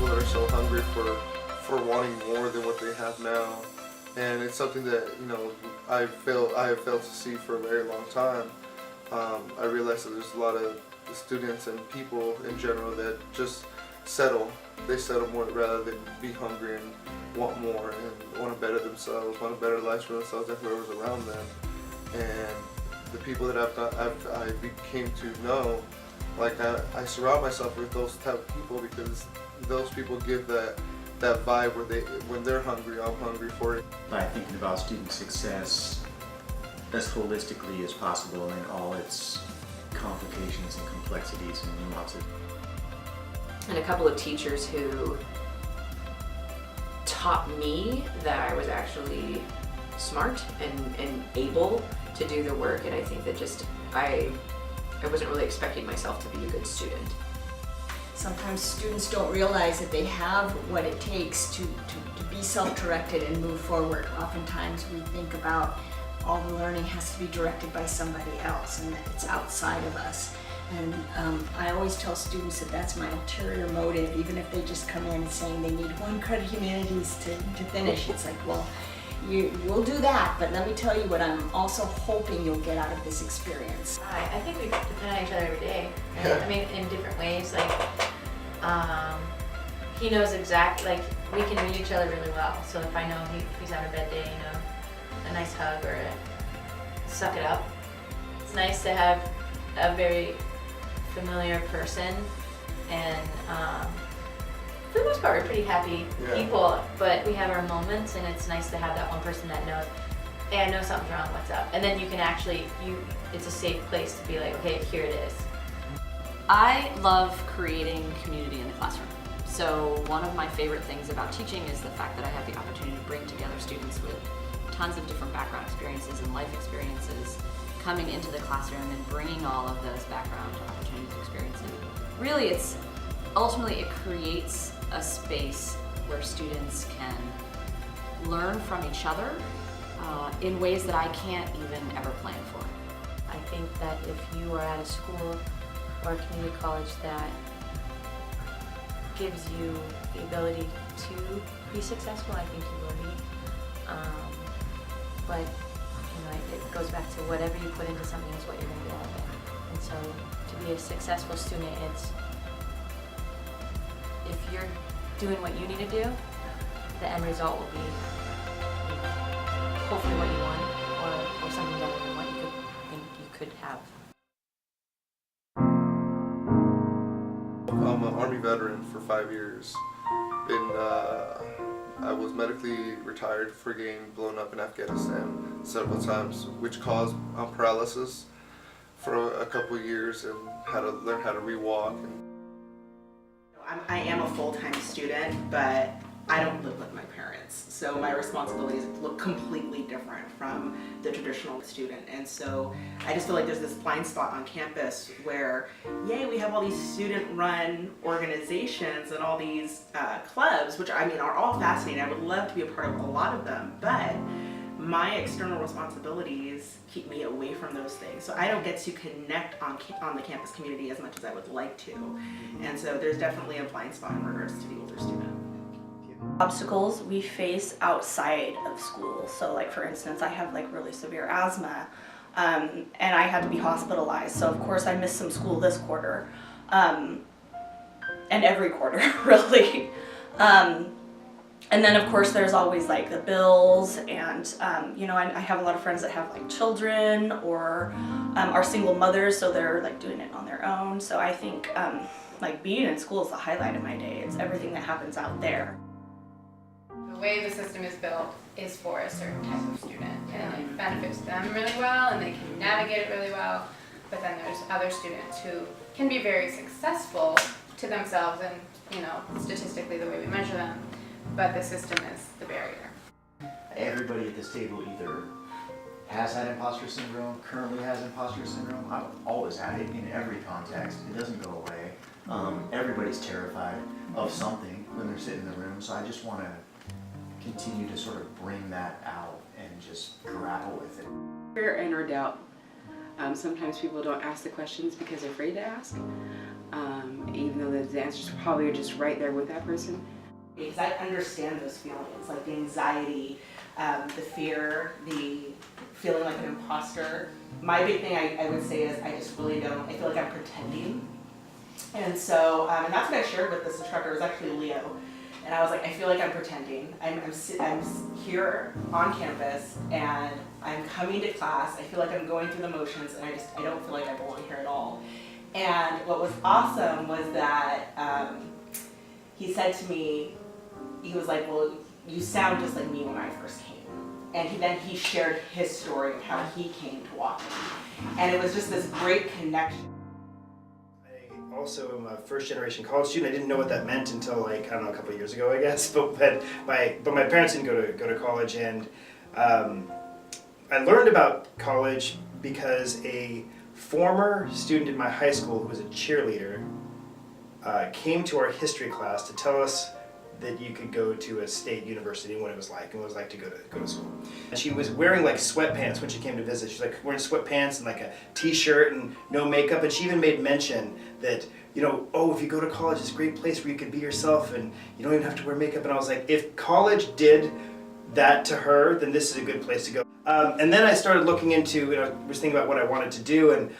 that are so hungry for wanting more than what they have now, and it's something that I have failed to see for a very long time. I realize that there's a lot of students and people in general that just settle. They settle more rather than be hungry and want more and want to better themselves, want a better life for themselves and whoever's around them. And the people that I became to know, like I surround myself with those type of people because those people give that vibe where when they're hungry, I'm hungry for it. By thinking about student success as holistically as possible and all its complications and complexities and nuances. And a couple of teachers who taught me that I was actually smart and able to do the work, and I think that just I wasn't really expecting myself to be a good student. Sometimes students don't realize that they have what it takes to be self-directed and move forward. Oftentimes we think about all the learning has to be directed by somebody else and that it's outside of us. And I always tell students that that's my ulterior motive, even if they just come in saying they need 1 credit humanities to finish. It's like, well, you'll do that, but let me tell you what I'm also hoping you'll get out of this experience. I think we depend on each other every day. I mean, in different ways. Like, he knows exactly, like, we can read each other really well. So if I know he's having a bad day, a nice hug or a suck it up. It's nice to have a very familiar person, and for the most part we're pretty happy people, but we have our moments, and it's nice to have that one person that knows, hey, I know something's wrong, what's up? And then you can actually, it's a safe place to be like, okay, here it is. I love creating community in the classroom. So one of my favorite things about teaching is the fact that I have the opportunity to bring together students with tons of different background experiences and life experiences coming into the classroom and bringing all of those background opportunities, experiences. Really, it's ultimately it creates a space where students can learn from each other in ways that I can't even ever plan for. I think that if you are at a school or a community college that gives you the ability to be successful, I think you will be. But it goes back to whatever you put into something is what you're going to get out of it. And so to be a successful student, it's if you're doing what you need to do, the end result will be hopefully what you want or something better than what you think you could have. I'm an Army veteran for 5 years. I was medically retired for getting blown up in Afghanistan several times, which caused paralysis for a couple of years, and had to learn how to rewalk. I am a full-time student, but I don't live with my parents, so my responsibilities look completely different from the traditional student. And so I just feel like there's this blind spot on campus where, yay, we have all these student-run organizations and all these clubs, which I mean are all fascinating. I would love to be a part of a lot of them, but my external responsibilities keep me away from those things. So I don't get to connect on the campus community as much as I would like to. And so there's definitely a blind spot in regards to the older student. Obstacles we face outside of school. So like for instance, I have like really severe asthma and I had to be hospitalized. So of course I missed some school this quarter and every quarter really. And then of course there's always like the bills and I have a lot of friends that have like children or are single mothers, so they're like doing it on their own. So I think like being in school is the highlight of my day. It's everything that happens out there. The way the system is built is for a certain type of student, and it benefits them really well and they can navigate it really well, but then there's other students who can be very successful to themselves and statistically the way we measure them, but the system is the barrier. Everybody at this table either has had imposter syndrome, currently has imposter syndrome. I've always had it in every context. It doesn't go away. Everybody's terrified of something when they're sitting in the room, so I just want to continue to sort of bring that out and just grapple with it. Fear and or doubt. Sometimes people don't ask the questions because they're afraid to ask. even though the answers probably are just right there with that person. Because I understand those feelings, like the anxiety, the fear, the feeling like an imposter. My big thing I would say is I just really don't, I feel like I'm pretending. And so, and that's what I shared with this instructor, it was actually Leo. And I was like, I feel like I'm pretending. I'm here on campus and I'm coming to class. I feel like I'm going through the motions and I don't feel like I belong here at all. And what was awesome was that he said to me, he was like, well, you sound just like me when I first came. And then he shared his story of how he came to Whatcom. And it was just this great connection. I also am a first-generation college student. I didn't know what that meant until, like, I don't know, a couple of years ago, I guess. But my parents didn't go to college, and I learned about college because a former student in my high school who was a cheerleader came to our history class to tell us that you could go to a state university and what it was like to go to school. And she was wearing like sweatpants when she came to visit. She's like wearing sweatpants and like a t-shirt and no makeup, and she even made mention that, you know, oh, if you go to college, it's a great place where you can be yourself and you don't even have to wear makeup. And I was like, if college did that to her, then this is a good place to go. And then I started looking into, you know, was thinking about what I wanted to do, and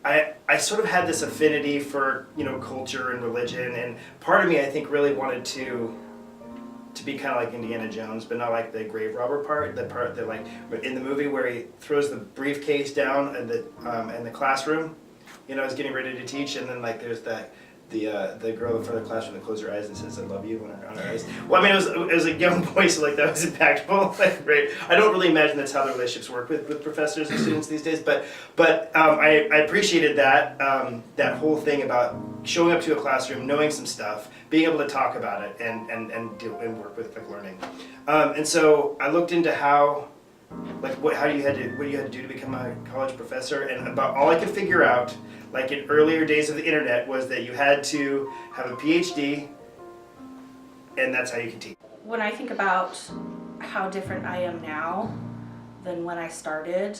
I sort of had this affinity for, you know, culture and religion, and part of me I think really wanted to be kind of like Indiana Jones, but not like the grave robber part, the part that like in the movie where he throws the briefcase down in the classroom, you know, I was getting ready to teach, and then like there's the girl in front of the classroom that closes her eyes and says, "I love you" on her eyes. Well, I mean, it was a young boy, so like that was impactful. Like, right? I don't really imagine that's how the relationships work with professors and students these days. But I appreciated that that whole thing about showing up to a classroom, knowing some stuff, being able to talk about it, and work with like learning. And so I looked into how. Like what you had to do to become a college professor, and about all I could figure out, like in earlier days of the internet, was that you had to have a PhD, and that's how you could teach. When I think about how different I am now than when I started,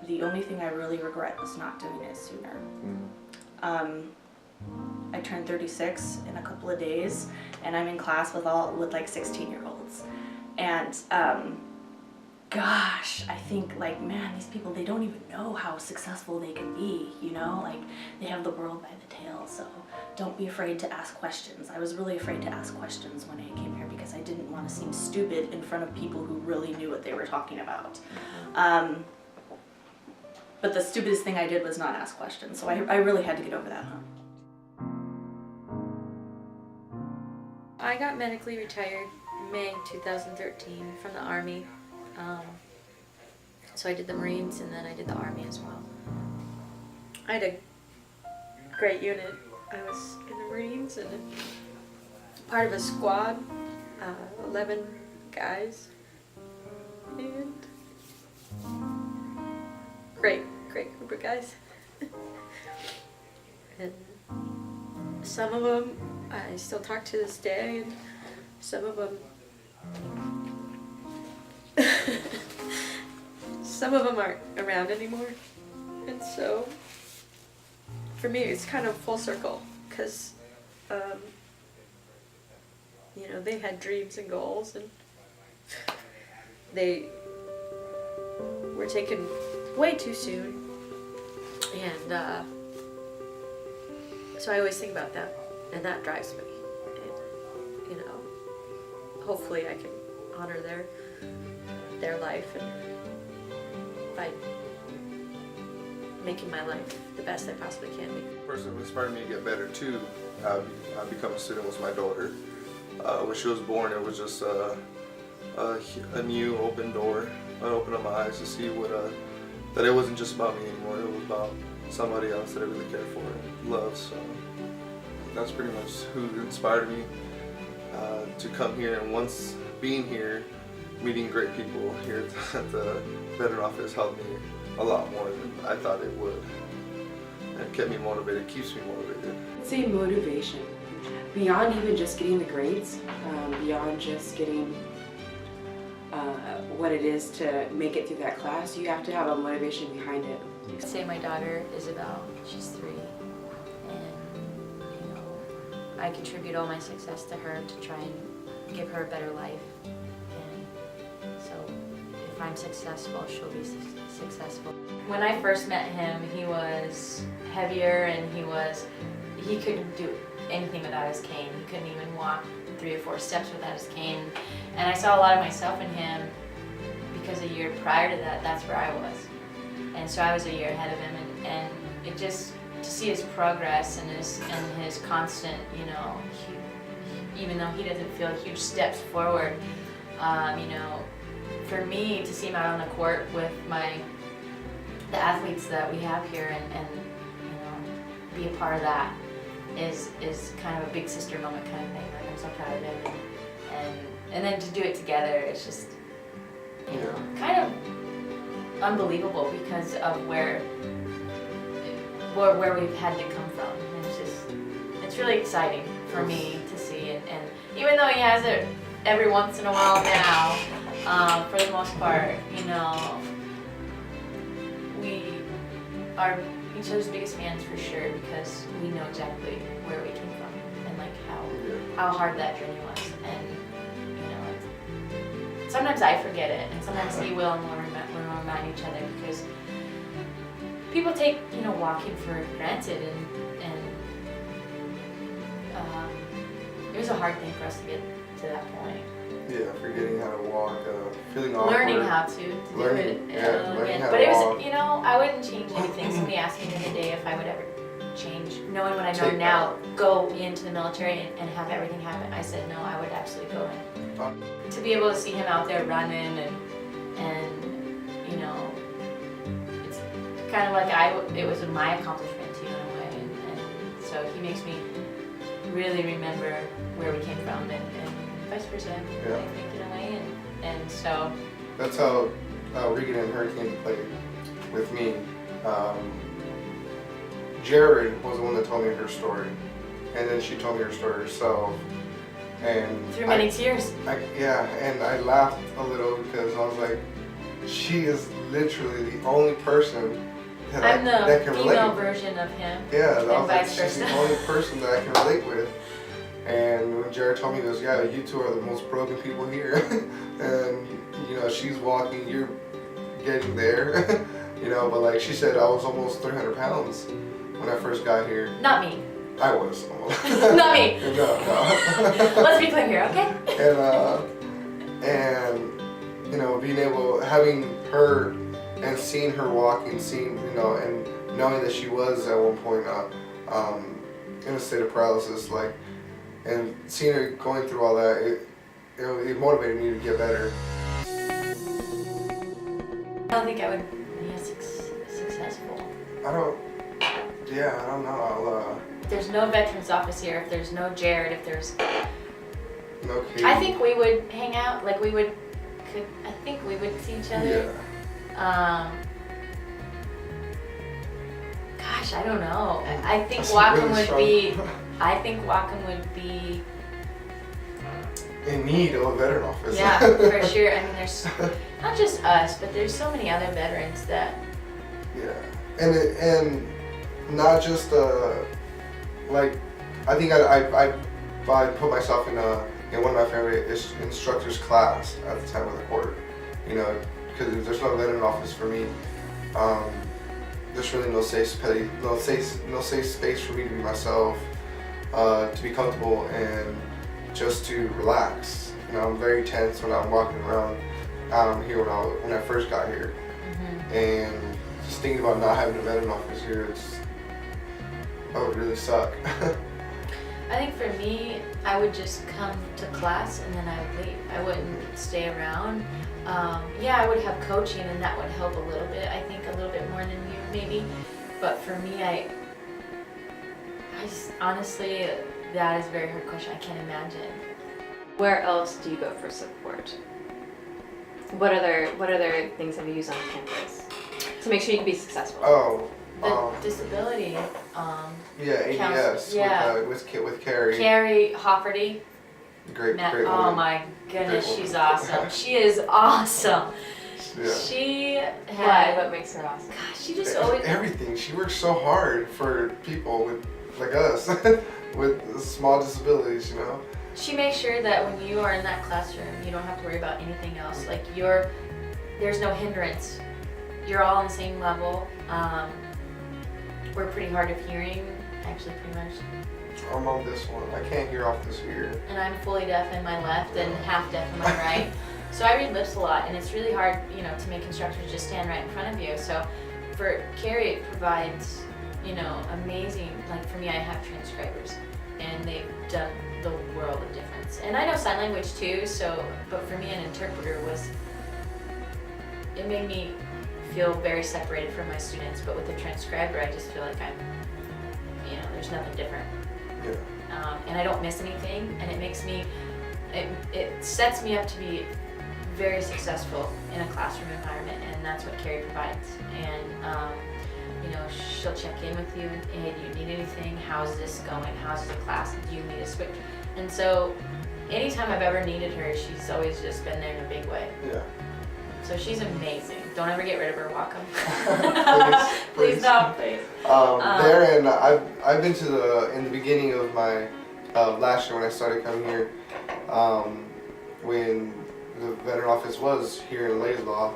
the only thing I really regret was not doing it sooner. I turned 36 in a couple of days, and I'm in class with like 16-year-olds, and gosh, I think like, man, these people, they don't even know how successful they can be, you know, like they have the world by the tail. So don't be afraid to ask questions. I was really afraid to ask questions when I came here because I didn't want to seem stupid in front of people who really knew what they were talking about. But the stupidest thing I did was not ask questions, so I really had to get over that hump. I got medically retired May 2013 from the Army. So I did the Marines and then I did the Army as well. I had a great unit. I was in the Marines and part of a squad, 11 guys, and great group of guys. And some of them I still talk to this day, and some of them aren't around anymore. And so for me it's kind of full circle, because you know, they had dreams and goals, and they were taken way too soon, and so I always think about them, and that drives me. And, you know, hopefully I can honor their life and by making my life the best I possibly can be. The person who inspired me to get better too, I become a student, was my daughter. When she was born, it was just a new open door. I opened up my eyes to see that it wasn't just about me anymore. It was about somebody else that I really cared for and loved. So that's pretty much who inspired me to come here. And once being here, meeting great people here at the Veteran Office helped me a lot more than I thought it would. And it kept me motivated, keeps me motivated. I'd say motivation. Beyond even just getting the grades, beyond just getting what it is to make it through that class, you have to have a motivation behind it. Say my daughter Isabel, she's 3, and I contribute all my success to her to try and give her a better life. And so if I'm successful, she'll be successful. When I first met him, he was heavier and he couldn't do anything without his cane. He couldn't even walk 3 or 4 steps without his cane. And I saw a lot of myself in him because a year prior to that, that's where I was. And so I was a year ahead of him, and it just, to see his progress and his constant, you know, even though he doesn't feel huge steps forward, you know, for me to see him out on the court with the athletes that we have here and you know, be a part of that is kind of a big sister moment kind of thing. Like, I'm so proud of him, and then to do it together, it's just, you know, kind of unbelievable because of where we've had to come from. It's really exciting for me to see, and even though he has it every once in a while now, for the most part, you know, we are each other's biggest fans for sure because we know exactly where we came from and like how hard that journey was. And you know, sometimes I forget it, and sometimes he will, and we'll remind each other because people take, you know, walking for granted, and it was a hard thing for us to get to that point. Yeah, forgetting how to walk, feeling awkward. Learning how to do it learning how but to it was, walk. you know, I wouldn't change anything. Somebody asked me the other day if I would ever change, knowing what I know now, go into the military and have everything happen. I said no, I would absolutely go in. To be able to see him out there running and you know, it's kind of like it was my accomplishment too in a way, and so he makes me really remember where we came from and vice versa, I think, in a way, and so. That's how Regan and Hurricane played with me. Jared was the one that told me her story, and then she told me her story herself. And through many tears. And I laughed a little because I was like, she is literally the only person that I'm that can the relate. female version of him. Yeah, and vice she's versa. the only person that I can relate with. And when Jared told me, he goes, yeah, you two are the most broken people here. And, you know, she's walking, you're getting there. You know, but like she said, I was almost 300 pounds when I first got here. Not me. I was almost. Not me. No. Let's be clear here, okay? And you know, having her and seeing her walking, you know, and knowing that she was at one point in a state of paralysis, like, and seeing her going through all that, it motivated me to get better. I don't think I would be as successful. I don't know. If there's no veterans office here, if there's no Jared, if there's No Katie. I think we would hang out, like I think we would see each other. Yeah. Gosh, I don't know. I think That's Whatcom really would be in need of a veteran office. yeah, for sure. I mean, there's not just us, but there's so many other veterans that. Yeah, and not just like I think I put myself in one of my favorite instructors' class at the time of the quarter. You know, because there's no veteran office for me. There's really no safe space for me to be myself, to be comfortable and just to relax. You know, I'm very tense when I'm walking around here when I first got here, and just thinking about not having a veteran office here, that would really suck. I think for me, I would just come to class and then I would leave. I wouldn't stay around. Yeah, I would have coaching and that would help a little bit. I think a little bit more than you maybe. But for me, I just honestly, that is a very hard question. I can't imagine. Where else do you go for support? What other things have you used on campus to make sure you can be successful? The disability. ADS. Yeah. With Carrie. Carrie Hofferty. Great Oh woman. my goodness, Great she's woman. awesome. She is awesome. Yeah. She Why? had. What makes her awesome? Gosh, she just always. Everything. She works so hard for people like us. with small disabilities, you know. She makes sure that when you are in that classroom, you don't have to worry about anything else. Like there's no hindrance. You're all on the same level. We're pretty hard of hearing, actually pretty much. I'm on this one. I can't hear off this ear. And I'm fully deaf in my left and half deaf in my right. So I read lips a lot, and it's really hard, you know, to make instructors just stand right in front of you. So for Carrie, it provides, you know, amazing, like for me, I have transcribers, and they've done the world of difference. And I know sign language too, so, but for me, an interpreter it made me feel very separated from my students, but with the transcriber, I just feel like I'm, you know, there's nothing different. Yeah. And I don't miss anything, and it makes me, it sets me up to be very successful in a classroom environment, and that's what Carrie provides. And you know, she'll check in with you, hey, do you need anything? How's this going? How's the class? Do you need a switch? And so anytime I've ever needed her, she's always just been there in a big way. Yeah. So she's amazing. Don't ever get rid of her, Wacom. Please. Don't, please. There, and I've been to in the beginning of my last year when I started coming here, when the veteran office was here in Laidlaw,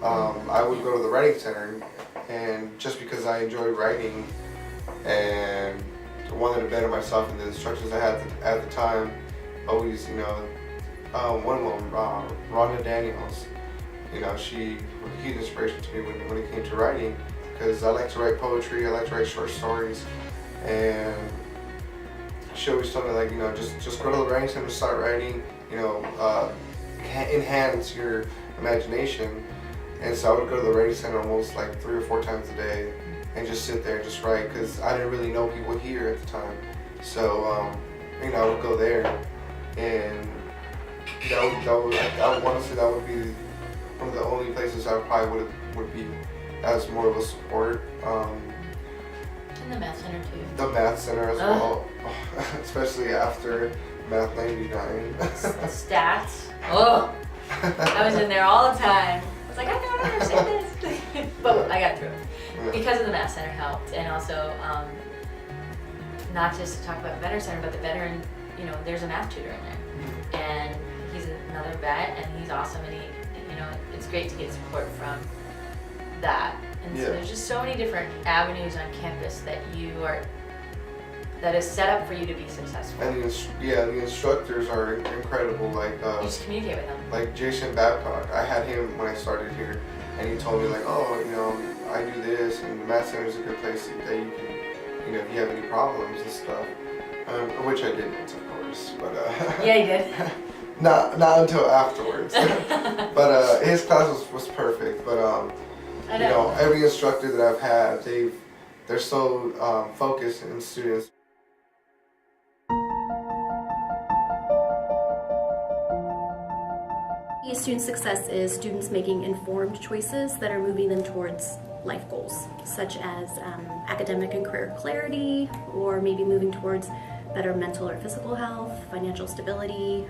I would go to the writing center, and just because I enjoyed writing and wanted to better myself, and the instructors I had at the time always, you know, one of them, Rhonda Daniels, you know, she was a huge inspiration to me when it came to writing, because I like to write poetry, I like to write short stories, and she always told me, like, you know, just go to the writing center, start writing, you know, enhance your imagination. And so I would go to the writing center almost like 3 or 4 times a day and just sit there and just write, because I didn't really know people here at the time. So, you know, I would go there, and I would want to say that would be one of the only places I probably would be as more of a support. And the math center too. The math center as well, especially after Math 99. Stats. Oh, I was in there all the time. I was like, I don't understand this, but I got through it because of the math center helped, and also not just to talk about the veteran center, but the veteran. You know, there's a math tutor in there, and he's another vet, and he's awesome, and you know, it's great to get support from that. And so there's just so many different avenues on campus that is set up for you to be successful. And the instructors are incredible. Like you just communicate with them. Like Jason Babcock, I had him when I started here, and he told me, like, oh, you know, I do this, and the math center is a good place that you can, you know, if you have any problems and stuff, which I didn't, of course, but yeah, you did. not until afterwards. But his class was perfect. But you know, every instructor that I've had, they're so focused in students. Student success is students making informed choices that are moving them towards life goals, such as academic and career clarity, or maybe moving towards better mental or physical health, financial stability.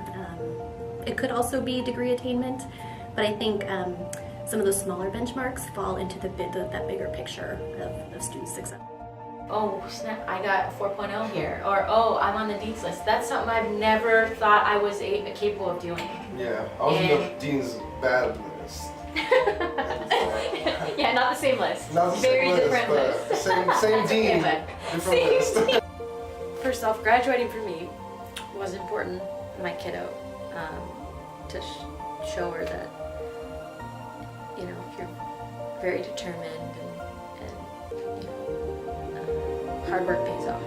It could also be degree attainment, but I think some of those smaller benchmarks fall into that bigger picture of student success. Oh snap, I got a 4.0 here, or oh, I'm on the Dean's list. That's something I've never thought I was capable of doing. Yeah, I was in the Dean's bad list. Yeah, not the same list. Not the Very same different list, list. Same dean, different list. First off, graduating for me was important, my kiddo, to show her that, you know, if you're very determined and you know, hard work pays off.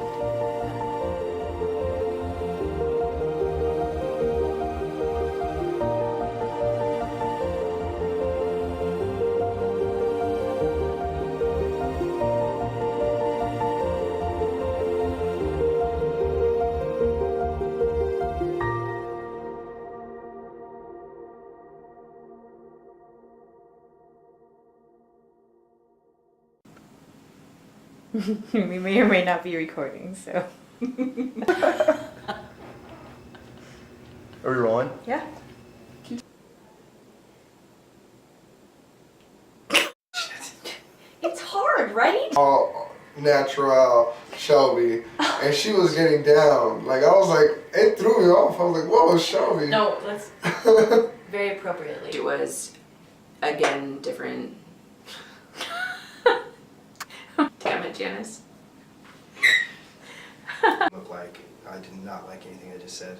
We may or may not be recording, so. Are we rolling? Yeah. It's hard, right? All natural Shelby. and she was getting down. Like I was like, it threw me off. I was like, whoa, Shelby. No, let's very appropriately. It was, again, different. Damn it, Janice. Look like I did not like anything I just said.